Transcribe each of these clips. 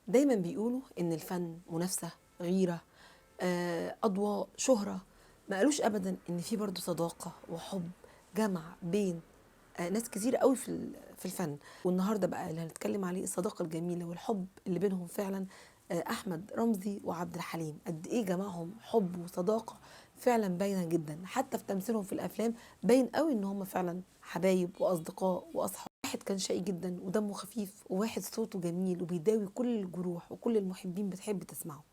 دايما بيقولوا ان الفن منافسه، غيره، اضواء، شهره. ما قالوش ابدا ان في برضه صداقه وحب جمع بين ناس كتير قوي في الفن. والنهارده بقى اللي هنتكلم عليه الصداقه الجميله والحب اللي بينهم فعلا. احمد رمزي وعبد الحليم قد ايه جمعهم حب وصداقه فعلا باينه جدا، حتى في تمثيلهم في الافلام باين قوي ان هم فعلا حبايب واصدقاء واصحاب. واحد كان شقي جدا ودمه خفيف، وواحد صوته جميل وبيداوي كل الجروح وكل المحبين بتحب تسمعه.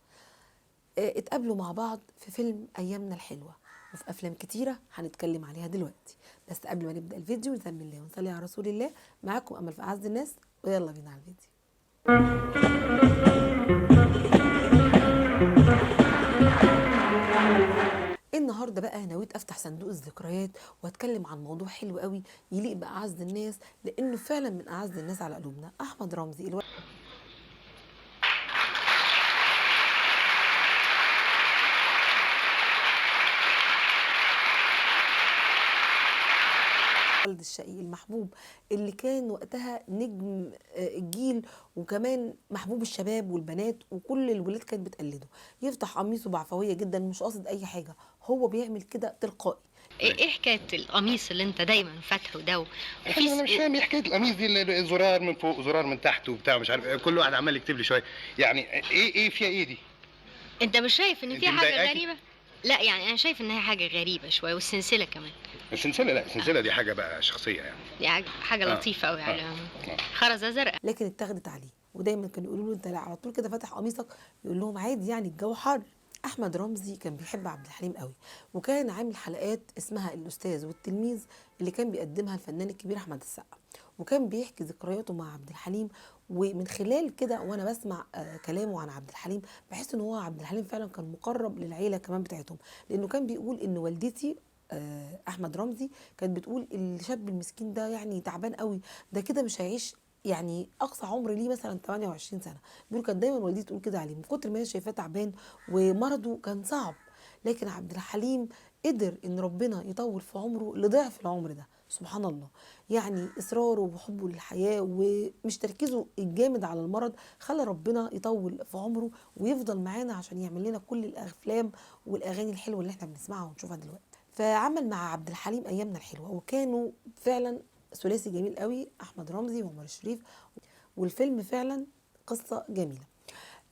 اتقابلوا مع بعض في فيلم أيامنا الحلوة، وفي أفلام كتيرة هنتكلم عليها دلوقتي. بس قبل ما نبدأ الفيديو نسمي الله ونصلي على رسول الله. معاكم أمل في أعز الناس، ويلا بينا على الفيديو. النهارده بقى نويت افتح صندوق الذكريات واتكلم عن موضوع حلو قوي يليق باعز الناس، لانه فعلا من اعز الناس على قلوبنا. احمد رمزي الولد الشقي المحبوب اللي كان وقتها نجم الجيل، وكمان محبوب الشباب والبنات، وكل الولاد كانت بتقلده. يفتح قميصه بعفويه جدا، مش قاصد اي حاجه، هو بيعمل كده تلقائي. ايه حكايه القميص اللي انت دايما فاتحه ده؟ يا حبيبي انا مش فاهم ايه حكايه القميص دي، اللي زرار من فوق وزرار من تحت وبتاع مش عارف كل واحد عمال يكتب لي شويه. يعني ايه فيها ايه دي؟ انت مش شايف ان انت في حاجه مضايقاكي؟ غريبه؟ لا يعني انا شايف ان هي حاجه غريبه شويه، والسلسله كمان. السلسله؟ لا السلسله دي حاجه بقى شخصيه يعني. دي حاجه لطيفه قوي على خرزه زرقاء. لكن اتاخدت عليه، ودايما كانوا يقولوا له انت على طول كده فاتح قميصك، يقول لهم عادي يعني الجو حر. احمد رمزي كان بيحب عبد الحليم قوي، وكان عامل حلقات اسمها الاستاذ والتلميذ اللي كان بيقدمها الفنان الكبير احمد السقا، وكان بيحكي ذكرياته مع عبد الحليم. ومن خلال كده وانا بسمع كلامه عن عبد الحليم، بحس ان هو عبد الحليم فعلا كان مقرب للعيله كمان بتاعتهم، لانه كان بيقول ان والدتي احمد رمزي كانت بتقول الشاب المسكين ده يعني تعبان قوي، ده كده مش هيعيش يعني اقصى عمر ليه مثلا 28 سنه. بيقول كانت دايما والدتي تقول كده عليه من كتر ما هي شايفاه تعبان ومرضه كان صعب. لكن عبد الحليم قدر ان ربنا يطول في عمره لضعف العمر ده، سبحان الله. يعني اصراره وحبه للحياه ومش تركيزه الجامد على المرض خلى ربنا يطول في عمره ويفضل معانا عشان يعمل لنا كل الافلام والاغاني الحلوه اللي احنا بنسمعها ونشوفها دلوقتي. فعمل مع عبد الحليم ايامنا الحلوه، وكانوا فعلا ثلاثي جميل قوي، احمد رمزي وعمر الشريف، والفيلم فعلا قصه جميله.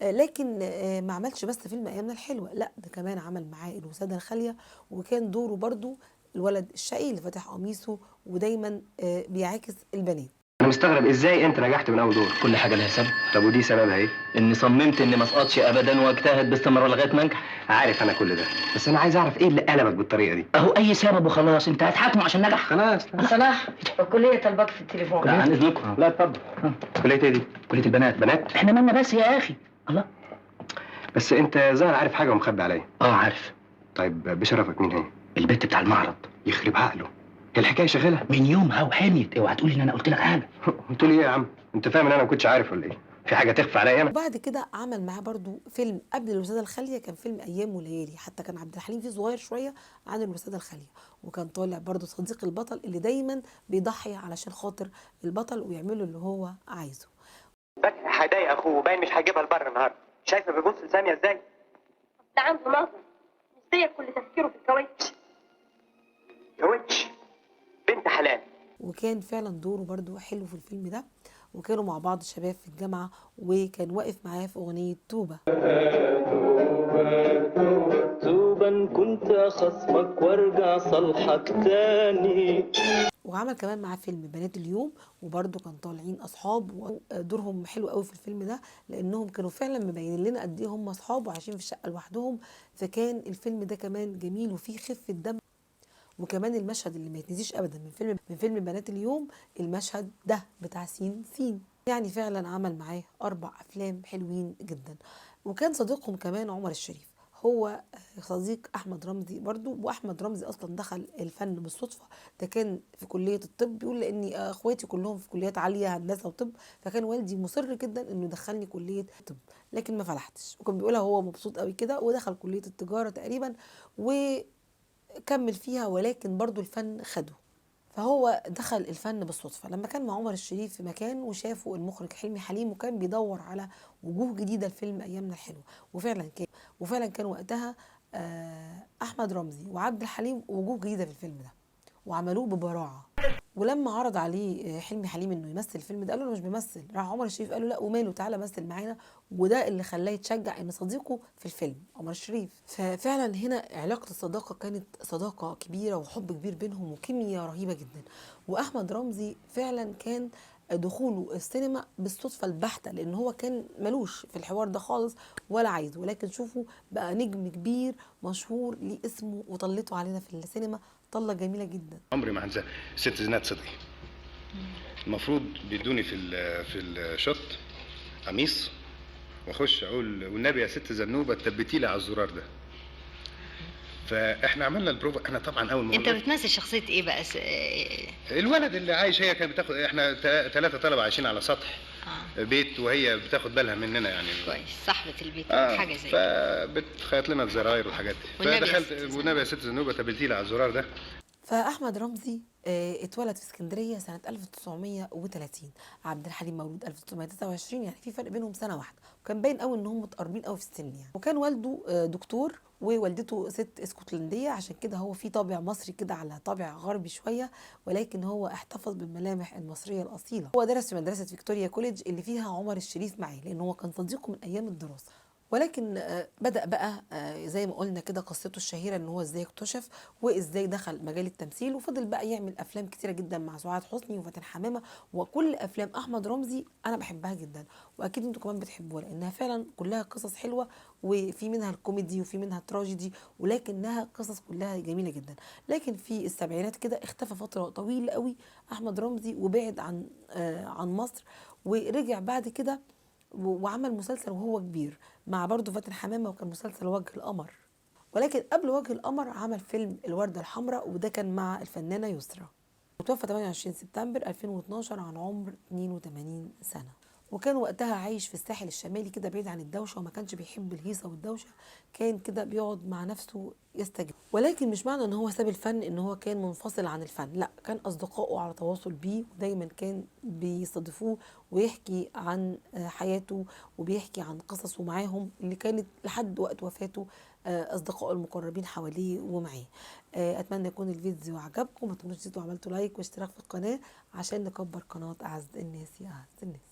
لكن ما عملش بس فيلم ايامنا الحلوه، لا ده كمان عمل معاه الوساده الخاليه، وكان دوره برضو الولد الشقي اللي فاتح قميصه ودايما بيعاكس البنات. انا مستغرب ازاي انت نجحت من اول دور. كل حاجه لها سبب. طب ودي سببها ايه؟ اني صممت اني ما اسقطش ابدا واجتهد باستمرار لغايه ما انجح. عارف انا كل ده، بس انا عايز اعرف ايه اللي قلبك بالطريقه دي. اهو اي سبب وخلاص، انت هتحاكمه عشان نجح. خلاص. صلاح الكلية طلبك في التليفون. لا عن اذنكم. لا اتفضل. كليه ايه دي؟ كليه البنات. بنات؟ احنا مالنا بس يا اخي. الله. بس انت ظاهر عارف حاجه ومخبي عليا. عارف. طيب بشرفك مين هي؟ البت بتاع المعرض. يخرب عقله، هي الحكايه شغاله من يومها وحميت. اوعى تقول ان انا قلت لك حاجه. قلت لي ايه يا عم؟ انت فاهم ان انا ما كنتش عارف ولا ايه؟ في حاجه تخفى عليا انا؟ وبعد كده عمل معاه برضو فيلم قبل الوساده الخاليه، كان فيلم ايام وليالي، حتى كان عبد الحليم فيه صغير شويه عن الوساده الخاليه، وكان طالع برضو صديق البطل اللي دايما بيضحي علشان خاطر البطل ويعمله اللي هو عايزه. فتحي هيضايق اخوه، باين مش هيجيبها لبره النهارده. شايفه بيبص لساميه ازاي؟ ده عنده نظر، مش زيك كل تفكيره في الكاوتش. كاوتش بنت حلال. وكان فعلا دوره برضو حلو في الفيلم ده، وكانوا مع بعض شباب في الجامعة، وكان واقف معاه في أغنية توبة. توبا كنت أخصمك وارجع صالحك تاني. وعمل كمان معاه فيلم بنات اليوم، وبرضه كان طالعين اصحاب، ودورهم حلو قوي في الفيلم ده، لانهم كانوا فعلا مبينين لنا قد ايه هم اصحاب وعايشين في الشقه لوحدهم. فكان الفيلم ده كمان جميل وفيه خفه دم. وكمان المشهد اللي ما يتنسيش ابدا من فيلم بنات اليوم، المشهد ده بتاع سين سين. يعني فعلا عمل معاه 4 افلام حلوين جدا. وكان صديقهم كمان عمر الشريف، هو صديق احمد رمزي برضو. واحمد رمزي اصلا دخل الفن بالصدفه، ده كان في كليه الطب، بيقول لاني اخواتي كلهم في كليات عاليه هندسه وطب، فكان والدي مصر جدا انه يدخلني كليه طب، لكن ما فلحتش. وكان بيقولها هو مبسوط قوي كده، ودخل كليه التجاره تقريبا وكمل فيها، ولكن برضو الفن خده. فهو دخل الفن بالصدفة لما كان مع عمر الشريف في مكان وشافوا المخرج حلمي حليم، وكان بيدور على وجوه جديدة لفيلم أيامنا الحلوة. وفعلا كان وقتها أحمد رمزي وعبد الحليم وجوه جديدة في الفيلم ده، وعملوه ببراعة. ولما عرض عليه حلمي حليم انه يمثل الفيلم ده قال له انا مش بمثل، راح عمر الشريف قال له لا وماله، تعالى مثل معانا. وده اللي خلاه يتشجع ان صديقه في الفيلم عمر الشريف. ففعلا هنا علاقه الصداقه كانت صداقه كبيره وحب كبير بينهم وكيمياء رهيبه جدا. واحمد رمزي فعلا كان دخوله السينما بالصدفه البحته، لان هو كان ملوش في الحوار ده خالص ولا عايزه، ولكن شوفوا بقى نجم كبير مشهور ليه اسمه وطلته علينا في السينما طله جميله جدا. عمري ما هنسى ست زينات صدقي. المفروض بيدوني في الشوت قميص واخش اقول والنبي يا ست زنوبه تثبتي لي على الزرار ده. فاحنا عملنا البروفا. احنا طبعا اول ما انت بتمثل شخصيه ايه بقى؟ الولد اللي عايش، هي كانت بتاخد، احنا 3 طلبه عايشين على سطح بيت وهي بتاخد بالها مننا يعني. كويس، صاحبه البيت حاجه زي كده. فبتخيط لنا الزراير والحاجات دي. فدخلت والنبي يا ست زنوبه تثبتي لي على الزرار ده. فأحمد رمزي اتولد في اسكندرية سنة 1930. عبد الحليم مولود 1929، يعني في فرق بينهم سنة واحدة، وكان باين قوي ان هم متقربين قوي في السن يعني. وكان والده دكتور ووالدته ست اسكتلندية، عشان كده هو في طابع مصري كده على طابع غربي شوية، ولكن هو احتفظ بالملامح المصرية الأصيلة. هو درس في مدرسة فيكتوريا كوليدج اللي فيها عمر الشريف معاه، لأن هو كان صديقه من أيام الدراسة. ولكن بدأ بقى زي ما قلنا كده قصته الشهيرة ان هو ازاي اكتشف وازاي دخل مجال التمثيل، وفضل بقى يعمل افلام كتيرة جدا مع سعاد حسني وفاتن حمامة. وكل افلام احمد رمزي انا بحبها جدا، واكيد انتوا كمان بتحبوها، لانها فعلا كلها قصص حلوة، وفي منها الكوميدي وفي منها التراجيدي، ولكنها قصص كلها جميلة جدا. لكن في السبعينات كده اختفى فترة طويلة قوي احمد رمزي وبعد عن مصر، ورجع بعد كده وعمل مسلسل وهو كبير مع برضه فاتن حمامة، وكان مسلسل وجه القمر. ولكن قبل وجه القمر عمل فيلم الوردة الحمراء، وده كان مع الفنانة يسرا. وتوفى 28 سبتمبر 2012 عن عمر 82 سنة. وكان وقتها عايش في الساحل الشمالي كده بعيد عن الدوشة، وما كانش بيحب الهيصة والدوشة، كان كده بيقعد مع نفسه يستجيب. ولكن مش معنى ان هو ساب الفن ان هو كان منفصل عن الفن، لا، كان اصدقائه على تواصل بيه، ودايما كان بيستضيفوه ويحكي عن حياته وبيحكي عن قصصه معاهم اللي كانت لحد وقت وفاته اصدقائه المقربين حواليه ومعاه. اتمنى يكون الفيديو عجبكم، ما تنسوش تنسوا عملتوا لايك واشتراك في القناة عشان نكبر قناة اعز الناس يا اعز الناس.